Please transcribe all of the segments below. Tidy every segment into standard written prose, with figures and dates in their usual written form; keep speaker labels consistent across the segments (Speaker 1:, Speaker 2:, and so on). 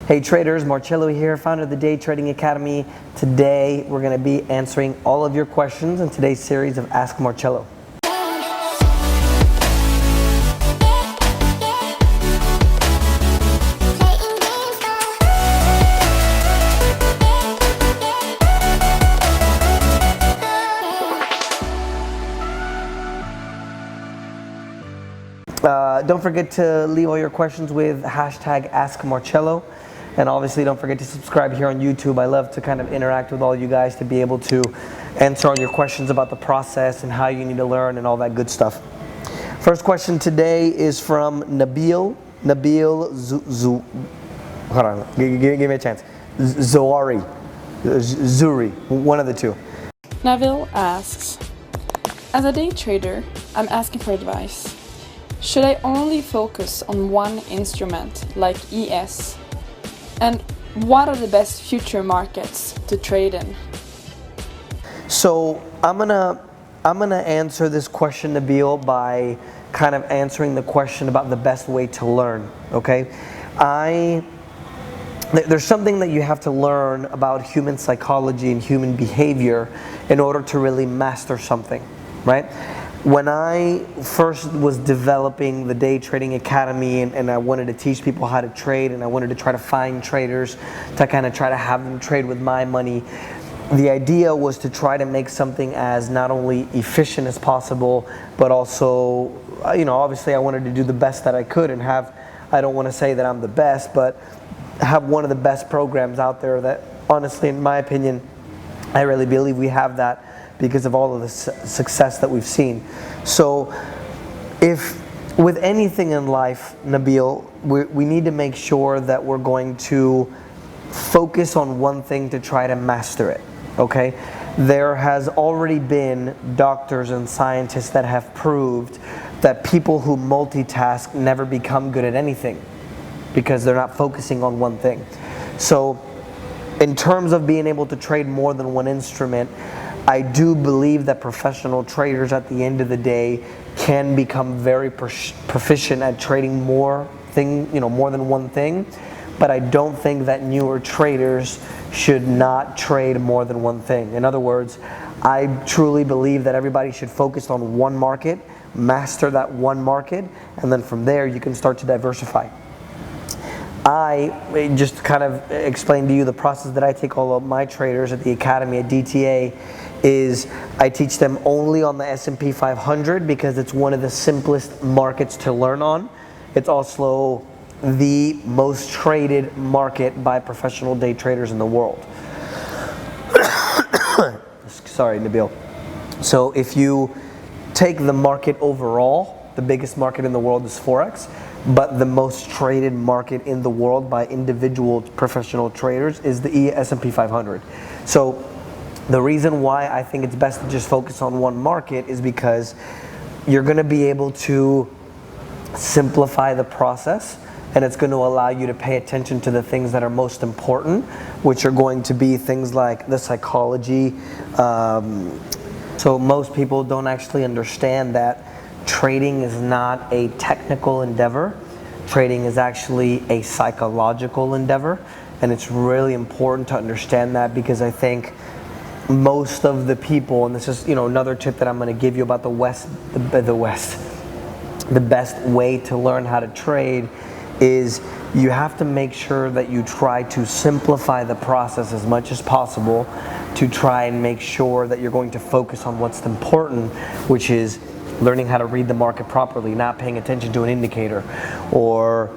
Speaker 1: Hey traders, Marcello here, founder of the Day Trading Academy. Today we're going to be answering all of your questions in today's series of Ask Marcello. Don't forget to leave all your questions with hashtag AskMarcello. And obviously don't forget to subscribe here on YouTube. I love to kind of interact with all you guys to be able to answer all your questions about the process and how you need to learn and all that good stuff. First question today is from Nabil hold on, give me a chance. Zouari, one of the two.
Speaker 2: Nabil asks, as a day trader, I'm asking for advice. Should I only focus on one instrument like ES? And what are the best future markets to trade in?
Speaker 1: So I'm gonna answer this question, Nabil, by kind of answering the question about the best way to learn. Okay, there's something that you have to learn about human psychology and human behavior in order to really master something, right? When I first was developing the Day Trading Academy and I wanted to teach people how to trade, and I wanted to try to find traders to kind of try to have them trade with my money, the idea was to try to make something as not only efficient as possible, but also, obviously I wanted to do the best that I could and have, I don't want to say that I'm the best, but have one of the best programs out there that, honestly, in my opinion, I really believe we have that because of all of the success that we've seen. So if with anything in life, Nabil, we need to make sure that we're going to focus on one thing to try to master it, okay? There has already been doctors and scientists that have proved that people who multitask never become good at anything because they're not focusing on one thing. So in terms of being able to trade more than one instrument, I do believe that professional traders at the end of the day can become very proficient at trading more than one thing, but I don't think that newer traders should not trade more than one thing. In other words, I truly believe that everybody should focus on one market, master that one market, and then from there you can start to diversify. I just kind of explained to you the process that I take all of my traders at the Academy at DTA is I teach them only on the S&P 500 because it's one of the simplest markets to learn on. It's also the most traded market by professional day traders in the world. Sorry, Nabil. So if you take the market overall, the biggest market in the world is Forex, but the most traded market in the world by individual professional traders is the S&P 500. So the reason why I think it's best to just focus on one market is because you're going to be able to simplify the process, and it's going to allow you to pay attention to the things that are most important, which are going to be things like the psychology. So most people don't actually understand that trading is not a technical endeavor. Trading is actually a psychological endeavor, and it's really important to understand that because I think most of the people, and this is another tip that I'm going to give you about the best way to learn how to trade is you have to make sure that you try to simplify the process as much as possible to try and make sure that you're going to focus on what's important, which is learning how to read the market properly, not paying attention to an indicator, or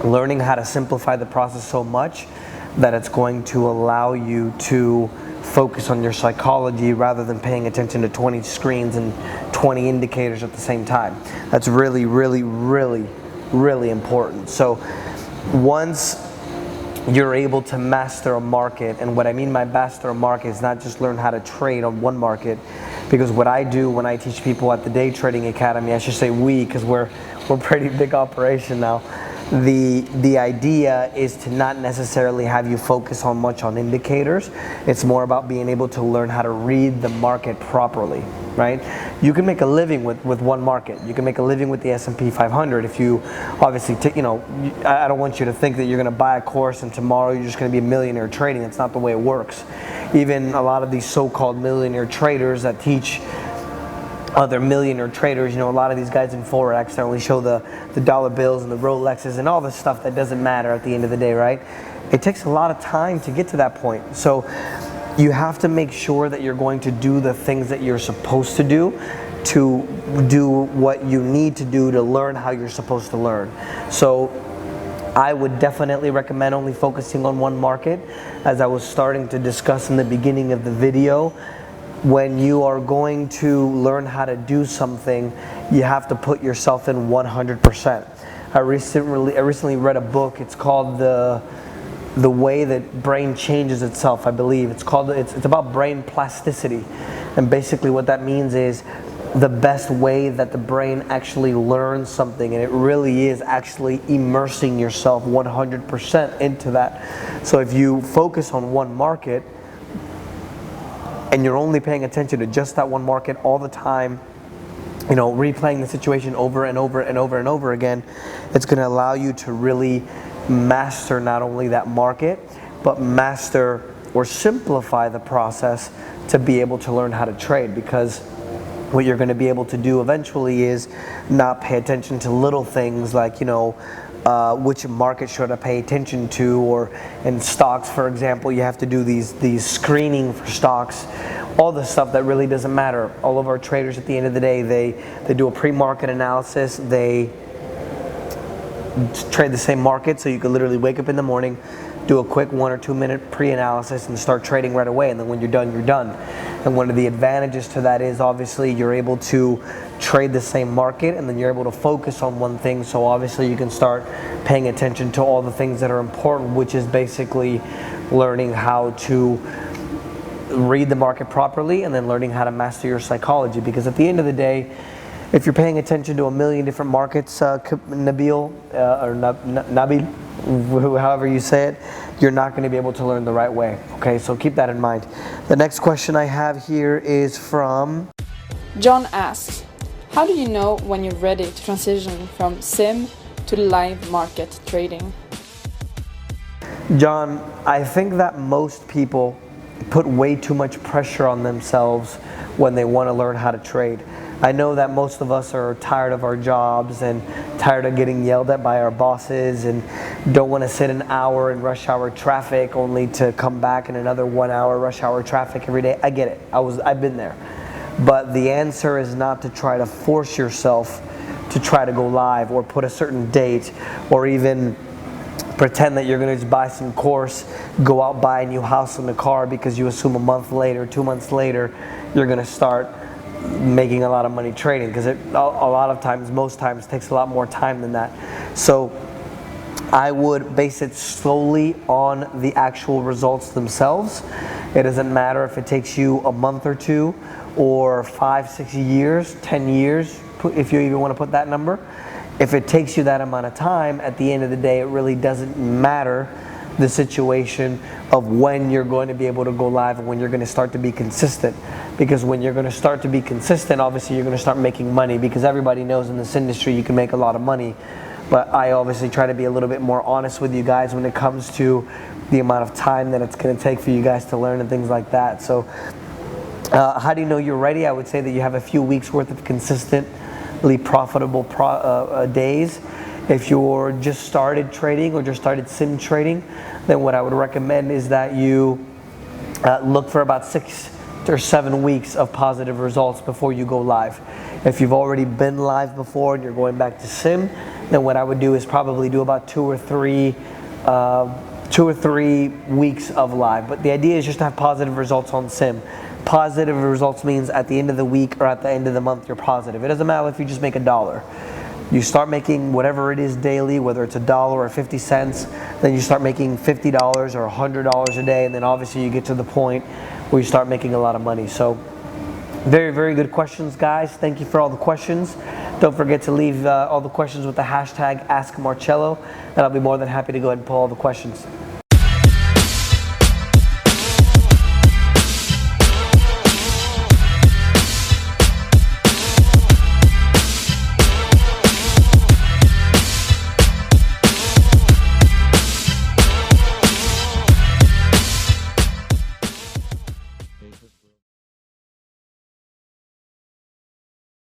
Speaker 1: learning how to simplify the process so much that it's going to allow you to focus on your psychology rather than paying attention to 20 screens and 20 indicators at the same time. That's really, really, really, really important. So once you're able to master a market, and what I mean by master a market is not just learn how to trade on one market, because what I do when I teach people at the Day Trading Academy, I should say we, because we're a pretty big operation now, The idea is to not necessarily have you focus on much on indicators. It's more about being able to learn how to read the market properly, right? You can make a living with one market. You can make a living with the S&P 500 if you obviously I don't want you to think that you're going to buy a course and tomorrow you're just going to be a millionaire trading. That's not the way it works. Even a lot of these so-called millionaire traders that teach other millionaire traders, a lot of these guys in Forex, they only show the dollar bills and the Rolexes and all this stuff that doesn't matter at the end of the day, right? It takes a lot of time to get to that point. So you have to make sure that you're going to do the things that you're supposed to do what you need to do to learn how you're supposed to learn. So I would definitely recommend only focusing on one market. As I was starting to discuss in the beginning of the video, when you are going to learn how to do something, you have to put yourself in 100%. I recently read a book. It's called the way that brain changes itself, I believe. It's about brain plasticity. And basically what that means is the best way that the brain actually learns something, and it really is actually immersing yourself 100% into that. So if you focus on one market, and you're only paying attention to just that one market all the time, replaying the situation over and over and over and over again, it's going to allow you to really master not only that market, but master or simplify the process to be able to learn how to trade. Because what you're going to be able to do eventually is not pay attention to little things like, which market should I pay attention to, or in stocks, for example, you have to do these screening for stocks, all the stuff that really doesn't matter. All of our traders at the end of the day, they do a pre-market analysis, they trade the same market, so you could literally wake up in the morning, do a quick 1 or 2 minute pre-analysis and start trading right away, and then when you're done, you're done. And one of the advantages to that is obviously you're able to trade the same market, and then you're able to focus on one thing, so obviously you can start paying attention to all the things that are important, which is basically learning how to read the market properly and then learning how to master your psychology. Because at the end of the day, if you're paying attention to a million different markets, Nabil, Nabil, however you say it, you're not going to be able to learn the right way. Okay, so keep that in mind. The next question I have here is from
Speaker 2: John asks, how do you know when you're ready to transition from sim to live market trading?
Speaker 1: John, I think that most people put way too much pressure on themselves when they want to learn how to trade. I know that most of us are tired of our jobs and tired of getting yelled at by our bosses and don't want to sit an hour in rush hour traffic only to come back in another 1 hour rush hour traffic every day. I get it. I've been there. But the answer is not to try to force yourself to try to go live or put a certain date or even pretend that you're going to just buy some course, go out, buy a new house and a car because you assume a month later, 2 months later, you're going to start making a lot of money trading, because it a lot of times, most times, takes a lot more time than that. So I would base it slowly on the actual results themselves. It doesn't matter if it takes you a month or two or 5, 6 years, 10 years, if you even want to put that number. If it takes you that amount of time, at the end of the day, it really doesn't matter the situation of when you're going to be able to go live and when you're going to start to be consistent. Because when you're going to start to be consistent, obviously you're going to start making money, because everybody knows in this industry you can make a lot of money. But I obviously try to be a little bit more honest with you guys when it comes to the amount of time that it's going to take for you guys to learn and things like that. So how do you know you're ready? I would say that you have a few weeks worth of consistently profitable days. If you're just started trading or just started sim trading, then what I would recommend is that you look for about 6 or 7 weeks of positive results before you go live. If you've already been live before and you're going back to sim, then what I would do is probably do about 2 or 3 weeks of live. But the idea is just to have positive results on sim. Positive results means at the end of the week or at the end of the month you're positive. It doesn't matter if you just make $1. You start making whatever it is daily, whether it's $1 or 50 cents, then you start making $50 or $100 a day, and then obviously you get to the point where you start making a lot of money. So very, very good questions, guys. Thank you for all the questions. Don't forget to leave all the questions with the hashtag AskMarcello, and I'll be more than happy to go ahead and pull all the questions.